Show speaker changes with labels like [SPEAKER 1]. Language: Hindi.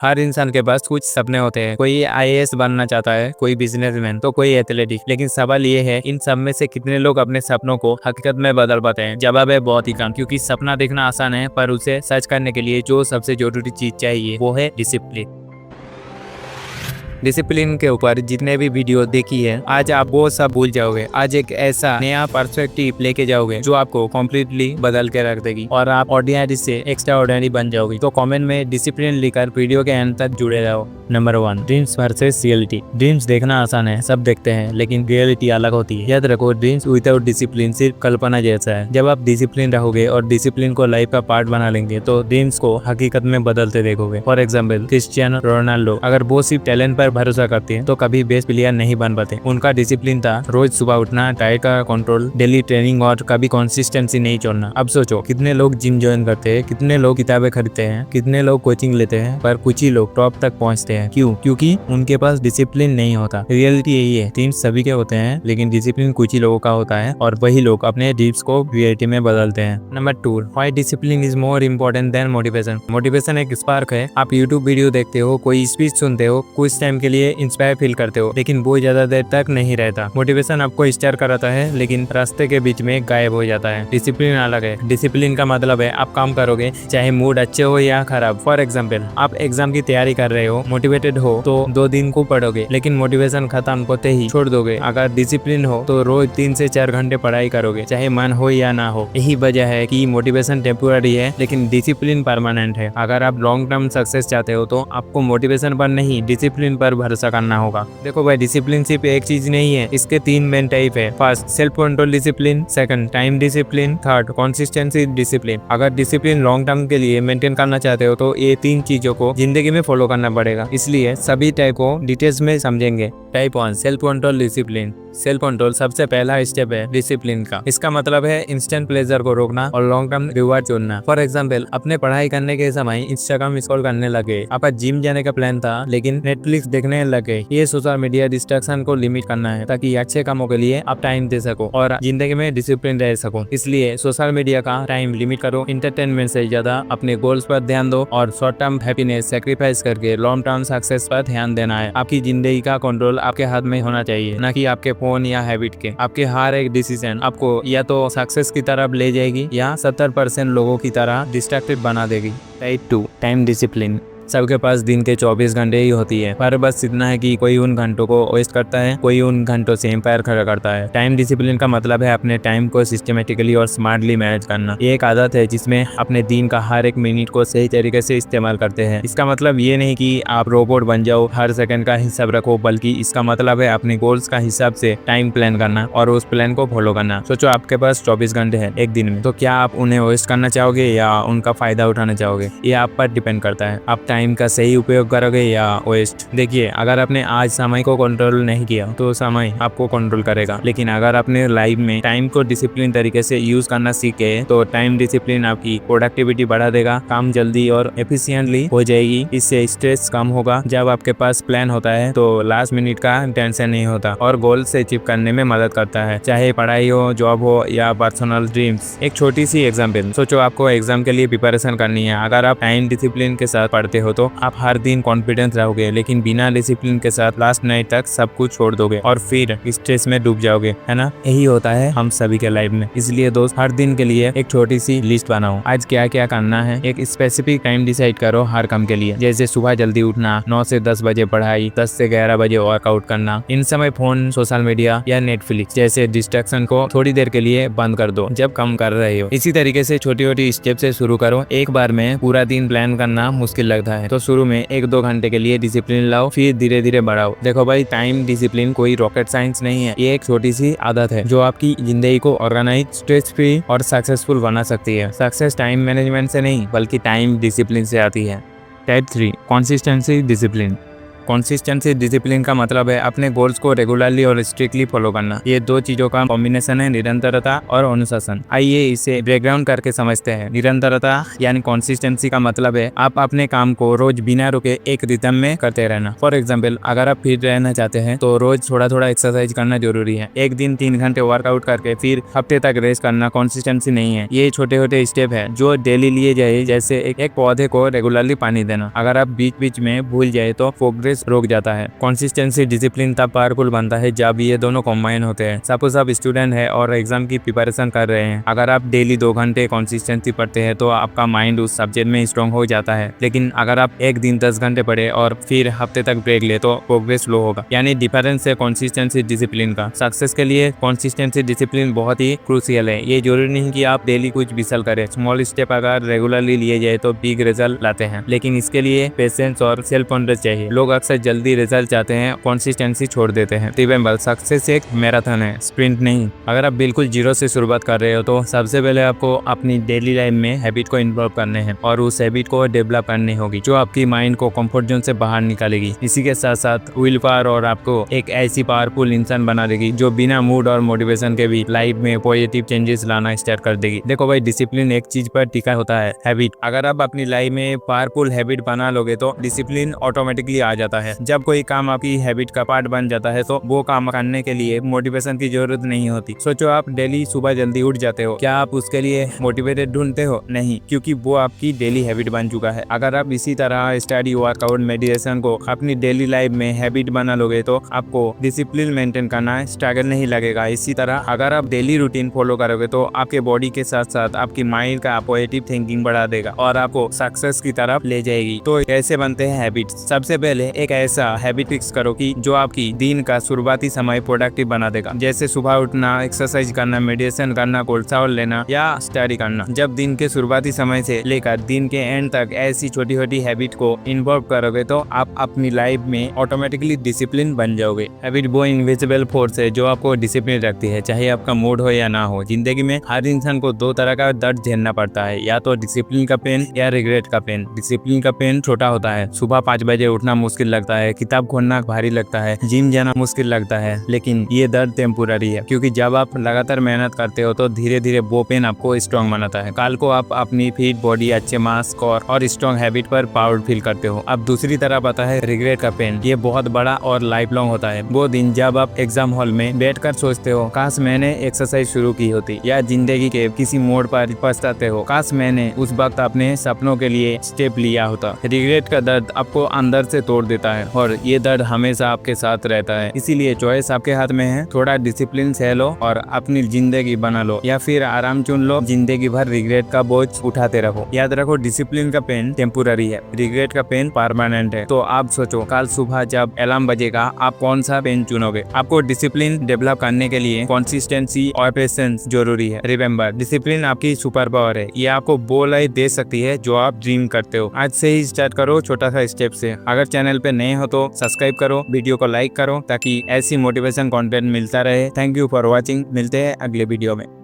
[SPEAKER 1] हर इंसान के पास कुछ सपने होते हैं। कोई आईएएस बनना चाहता है, कोई बिजनेसमैन, तो कोई एथलेटिक। लेकिन सवाल ये है, इन सब में से कितने लोग अपने सपनों को हकीकत में बदल पाते हैं? जवाब है बहुत ही कम, क्योंकि सपना देखना आसान है, पर उसे सच करने के लिए जो सबसे जरूरी चीज चाहिए वो है डिसिप्लिन। डिसिप्लिन के ऊपर जितने भी वीडियो देखी है, आज आप वो सब भूल जाओगे। आज एक ऐसा नया पर्सपेक्टिव लेके जाओगे जो आपको कम्प्लीटली बदल के रख देगी और आप ऑर्डिनरी से एक्स्ट्रा ऑर्डिनरी बन जाओगे। तो कमेंट में डिसिप्लिन लिखकर वीडियो के अंत तक जुड़े रहो। Number 1, dreams versus reality. Dreams देखना आसान है, सब देखते हैं, लेकिन रियलिटी अलग होती है। याद रखो, ड्रीम्स विदाउट डिसिप्लिन सिर्फ कल्पना जैसा है। जब आप डिसिप्लिन रहोगे और डिसिप्लिन को लाइफ का पार्ट बना लेंगे तो ड्रीम्स को हकीकत में बदलते देखोगे। फॉर एग्जाम्पल, क्रिस्टियानो रोनाल्डो, अगर वो सिर्फ टैलेंट पर भरोसा करते हैं तो कभी बेस्ट प्लेयर नहीं बन पाते। उनका डिसिप्लिन था रोज सुबह उठना, डाइट का कंट्रोल, डेली ट्रेनिंग और कभी कंसिस्टेंसी नहीं छोड़ना। अब सोचो, कितने लोग जिम ज्वाइन करते हैं, कितने लोग किताबें खरीदते हैं, कितने लोग कोचिंग लेते हैं, पर कुछ ही लोग टॉप तक पहुंचते हैं। क्यों? क्योंकि उनके पास डिसिप्लिन नहीं होता। रियलिटी यही है, ड्रीम्स सभी के होते हैं, लेकिन डिसिप्लिन कुछ ही लोगों का होता है और वही लोग अपने ड्रीम्स को रियलिटी में बदलते हैं। Number 2, why discipline is more important then motivation. Motivation एक स्पार्क है। आप यूट्यूब वीडियो देखते हो, कोई स्पीच सुनते हो, कुछ टाइम के लिए इंस्पायर फील करते हो, लेकिन वो ज्यादा देर तक नहीं रहता। मोटिवेशन आपको स्टार कराता है, लेकिन रास्ते के बीच में गायब हो जाता है। डिसिप्लिन अलग है। डिसिप्लिन का मतलब है आप काम करोगे चाहे मूड अच्छे हो या खराब। फॉर एग्जाम्पल, आप एग्जाम की तैयारी कर रहे हो, मोटिवेटेड हो तो 2 दिन को पढ़ोगे, लेकिन मोटिवेशन खत्म होते ही छोड़ दोगे। अगर डिसिप्लिन हो तो रोज 3 से 4 घंटे पढ़ाई करोगे, चाहे मन हो या ना हो। यही वजह है कि मोटिवेशन टेम्पोररी है, लेकिन डिसिप्लिन परमानेंट है। अगर आप लॉन्ग टर्म सक्सेस चाहते हो तो आपको मोटिवेशन पर नहीं, डिसिप्लिन पर भरोसा करना होगा। देखो भाई, डिसिप्लिन सिर्फ एक चीज नहीं है, इसके 3 मेन टाइप है। First, self control discipline. Second, time discipline. Third, consistency discipline. अगर डिसिप्लिन लॉन्ग टर्म के लिए मेंटेन करना चाहते हो तो ये 3 चीजों को जिंदगी में फॉलो करना पड़ेगा। इसलिए सभी टाइप को डिटेल्स में समझेंगे। Type 1, self control discipline. Self control सबसे पहला स्टेप है डिसिप्लिन का। इसका मतलब है इंस्टेंट प्लेजर को रोकना और लॉन्ग टर्म रिवार्ड चुनना। फॉर एग्जांपल, अपने पढ़ाई करने के समय इंस्टाग्राम स्क्रॉल करने लगे, आपका जिम जाने का प्लान था लेकिन नेटफ्लिक्स देखने लगे। ये सोशल मीडिया डिस्ट्रैक्शन को लिमिट करना है ताकि अच्छे कामों के लिए आप टाइम दे सको और जिंदगी में डिसिप्लिन रह सको। इसलिए सोशल मीडिया का टाइम लिमिट करो, एंटरटेनमेंट से ज्यादा अपने गोल्स पर ध्यान दो और शॉर्ट टर्म हैप्पीनेस सेक्रीफाइस करके लॉन्ग टर्म सक्सेस पर ध्यान देना है। आपकी जिंदगी का कंट्रोल आपके हाथ में होना चाहिए, न कि आपके फोन या हैबिट के। आपके हर एक डिसीजन आपको या तो सक्सेस की तरफ ले जाएगी या 70% लोगों की तरह डिस्ट्रैक्टेड बना देगी। Type 2, time discipline. सबके पास दिन के 24 घंटे ही होती है, पर बस इतना है कि कोई उन घंटों को वेस्ट करता है, कोई उन घंटों से एम्पायर खड़ा करता है। टाइम डिसिप्लिन का मतलब है अपने टाइम को सिस्टमेटिकली और स्मार्टली मैनेज करना। ये एक आदत है जिसमें अपने दिन का हर एक मिनट को सही तरीके से इस्तेमाल करते हैं। इसका मतलब ये नहीं कि आप रोबोट बन जाओ, हर सेकंड का हिसाब रखो, बल्कि इसका मतलब है अपने गोल्स का हिसाब से टाइम प्लान करना और उस प्लान को फॉलो करना। सोचो, आपके पास 24 घंटे है एक दिन में, तो क्या आप उन्हें वेस्ट करना चाहोगे या उनका फायदा उठाना चाहोगे? ये आप पर डिपेंड करता है। आप टाइम का सही उपयोग करोगे या वेस्ट। देखिए, अगर आपने आज समय को कंट्रोल नहीं किया तो समय आपको कंट्रोल करेगा, लेकिन अगर आपने लाइफ में टाइम को डिसिप्लिन तरीके से यूज करना सीखे तो टाइम डिसिप्लिन आपकी प्रोडक्टिविटी बढ़ा देगा, काम जल्दी और एफिशिएंटली हो जाएगी। इससे स्ट्रेस कम होगा। जब आपके पास प्लान होता है तो लास्ट मिनट का टेंशन नहीं होता और गोल से अचीव करने में मदद करता है, चाहे पढ़ाई हो, जॉब हो या पर्सनल ड्रीम्स। एक छोटी सी एग्जाम्पल, सोचो आपको एग्जाम के लिए प्रिपरेशन करनी है। अगर आप टाइम डिसिप्लिन के साथ पढ़ते हो तो आप हर दिन कॉन्फिडेंस रहोगे, लेकिन बिना डिसिप्लिन के साथ लास्ट नाइट तक सब कुछ छोड़ दोगे और फिर स्ट्रेस में डूब जाओगे, है ना? यही होता है हम सभी के लाइफ में। इसलिए दोस्त, हर दिन के लिए एक छोटी सी लिस्ट बनाओ। आज क्या क्या करना है, एक स्पेसिफिक टाइम डिसाइड करो हर काम के लिए। जैसे सुबह जल्दी उठना, 9 से 10 बजे पढ़ाई, 10 से 11 बजे वर्कआउट करना। इन समय फोन, सोशल मीडिया या नेटफ्लिक्स जैसे डिस्ट्रैक्शन को थोड़ी देर के लिए बंद कर दो जब काम कर रहे हो। इसी तरीके से छोटी छोटी स्टेप से शुरू करो। एक बार में पूरा दिन प्लान करना मुश्किल लगता है, तो शुरू में 1-2 घंटे के लिए डिसिप्लिन लाओ, फिर धीरे धीरे बढ़ाओ। देखो भाई, टाइम डिसिप्लिन कोई रॉकेट साइंस नहीं है। ये एक छोटी सी आदत है जो आपकी जिंदगी को ऑर्गेनाइज, स्ट्रेस फ्री और सक्सेसफुल बना सकती है। सक्सेस टाइम मैनेजमेंट से नहीं, बल्कि टाइम डिसिप्लिन से आती है। Type 3, consistency discipline. Consistency discipline का मतलब है अपने गोल्स को रेगुलरली और स्ट्रिक्टली फॉलो करना। ये दो चीजों का कॉम्बिनेशन है, निरंतरता और अनुशासन। आइए इसे ब्रेकडाउन करके समझते हैं। निरंतरता यानी कंसिस्टेंसी का मतलब है आप अपने काम को रोज बिना रुके एक रिदम में करते रहना। फॉर एग्जाम्पल, अगर आप फिट रहना चाहते हैं तो रोज थोड़ा थोड़ा एक्सरसाइज करना जरूरी है। एक दिन 3 घंटे वर्कआउट करके फिर हफ्ते तक रेस्ट करना कंसिस्टेंसी नहीं है। ये छोटे छोटे स्टेप है जो डेली लिए जाए, जैसे एक पौधे को रेगुलरली पानी देना। अगर आप बीच बीच में भूल जाए तो प्रोग्रेस रुक जाता है। कंसिस्टेंसी डिसिप्लिन तब पावरफुल बनता है जब ये दोनों कॉम्बाइन होते हैं। सपोज आप स्टूडेंट है और एग्जाम की प्रिपरेशन कर रहे हैं। अगर आप डेली 2 घंटे कंसिस्टेंसी पढ़ते हैं तो आपका माइंड उस सब्जेक्ट में स्ट्रॉन्ग हो जाता है। लेकिन अगर आप एक दिन 10 घंटे पढ़े और फिर हफ्ते तक ब्रेक ले तो प्रोग्रेस स्लो होगा। यानी डिफरेंस है कंसिस्टेंसी डिसिप्लिन का। सक्सेस के लिए कंसिस्टेंसी डिसिप्लिन बहुत ही क्रूशियल है। ये जरूरी नहीं कि आप डेली कुछ विसल करें। स्मॉल स्टेप अगर रेगुलरली लिए जाए तो बिग रिजल्ट लाते हैं, लेकिन इसके लिए पेशेंस और सेल्फ कॉन्फिडेंस चाहिए। लोग अक्सर जल्दी रिजल्ट चाहते हैं, कंसिस्टेंसी छोड़ देते हैं। रिमेंबर, सक्सेस एक मैराथन है, स्प्रिंट नहीं। अगर आप बिल्कुल जीरो से शुरुआत कर रहे हो तो सबसे पहले आपको अपनी डेली लाइफ में हैबिट को इन्वॉल्व करने हैं और उस हैबिट को डेवलप करनी होगी जो आपकी माइंड को कंफर्ट जोन से बाहर निकालेगी। इसी के साथ साथ विल पावर और आपको एक ऐसी पावरफुल इंसान बना देगी जो बिना मूड और मोटिवेशन के भी लाइफ में पॉजिटिव चेंजेस लाना स्टार्ट कर देगी। देखो भाई, डिसिप्लिन एक चीज पर टिका होता है, हैबिट। अगर आप अपनी लाइफ में पावरफुल हैबिट बना लोगे तो डिसिप्लिन ऑटोमेटिकली आ जाता है। जब कोई काम आपकी हैबिट का पार्ट बन जाता है तो वो काम करने के लिए मोटिवेशन की जरूरत नहीं होती। सोचो, आप डेली सुबह जल्दी उठ जाते हो, क्या आप उसके लिए मोटिवेटेड ढूंढते हो? नहीं, क्योंकि वो आपकी डेली हैबिट बन चुका है। अगर आप इसी तरह स्टडी, वर्कआउट, मेडिटेशन को अपनी डेली लाइफ में हैबिट बना लोगे तो आपको डिसिप्लिन मेंटेन करना स्ट्रगल नहीं लगेगा। इसी तरह अगर आप डेली रूटीन फॉलो करोगे तो आपके बॉडी के साथ साथ आपकी माइंड का पॉजिटिव थिंकिंग बढ़ा देगा और आपको सक्सेस की तरफ ले जाएगी। तो कैसे बनते हैं हैबिट्स? सबसे पहले एक ऐसा हैबिट फिक्स करो कि जो आपकी दिन का शुरुआती समय प्रोडक्टिव बना देगा, जैसे सुबह उठना, एक्सरसाइज करना, मेडिटेशन करना, कोल्ड शावर लेना या स्टडी करना। जब दिन के शुरुआती समय से लेकर दिन के एंड तक ऐसी छोटी छोटी हैबिट को इन्वॉल्व करोगे तो आप अपनी लाइफ में ऑटोमेटिकली डिसिप्लिन बन जाओगे। हैबिट वो इनविजिबल फोर्स है जो आपको डिसिप्लिन रखती है, चाहे आपका मूड हो या ना हो। जिंदगी में हर इंसान को 2 तरह का दर्द झेलना पड़ता है, या तो डिसिप्लिन का पेन या रिग्रेट का पेन। डिसिप्लिन का पेन छोटा होता है, सुबह 5 बजे उठना मुश्किल लगता है, किताब खोलना भारी लगता है, जिम जाना मुश्किल लगता है। लेकिन ये दर्द टेम्पोररी है, क्योंकि जब आप लगातार मेहनत करते हो तो धीरे धीरे वो पेन आपको स्ट्रॉन्ग बनाता है। कल को आप अपनी फिट बॉडी, अच्छे मार्क्स, स्कोर और स्ट्रॉन्ग हैबिट पर प्राउड फील करते हो। अब दूसरी तरफ आता है रिग्रेट का पेन। ये बहुत बड़ा और लाइफ लॉन्ग होता है। वो दिन जब आप एग्जाम हॉल में बैठकर सोचते हो काश मैंने एक्सरसाइज शुरू की होती, या जिंदगी के किसी मोड़ पर पछताते हो काश मैंने उस वक्त अपने सपनों के लिए स्टेप लिया होता। रिग्रेट का दर्द आपको अंदर से तोड़ देता है और ये दर्द हमेशा आपके साथ रहता है। इसीलिए चॉइस आपके हाथ में है, थोड़ा डिसिप्लिन सह लो और अपनी जिंदगी बना लो, या फिर आराम चुन लो। जिंदगी भर रिग्रेट का बोझ उठाते रहो। याद रखो, डिसिप्लिन का पेन टेम्पोररी है, रिग्रेट का पेन परमानेंट है। तो आप सोचो, कल सुबह जब अलार्म बजेगा आप कौन सा पेन चुनोगे? आपको डिसिप्लिन डेवलप करने के लिए कंसिस्टेंसी और पेशेंस जरूरी है। रिमेंबर, डिसिप्लिन आपकी सुपर पावर है। ये आपको वो लाइफ दे सकती है जो आप ड्रीम करते हो। आज से ही स्टार्ट करो छोटा सा स्टेप से। अगर चैनल पे नए हो तो सब्सक्राइब करो, वीडियो को लाइक करो ताकि ऐसी मोटिवेशन कंटेंट मिलता रहे। Thank you for watching. मिलते हैं अगले वीडियो में।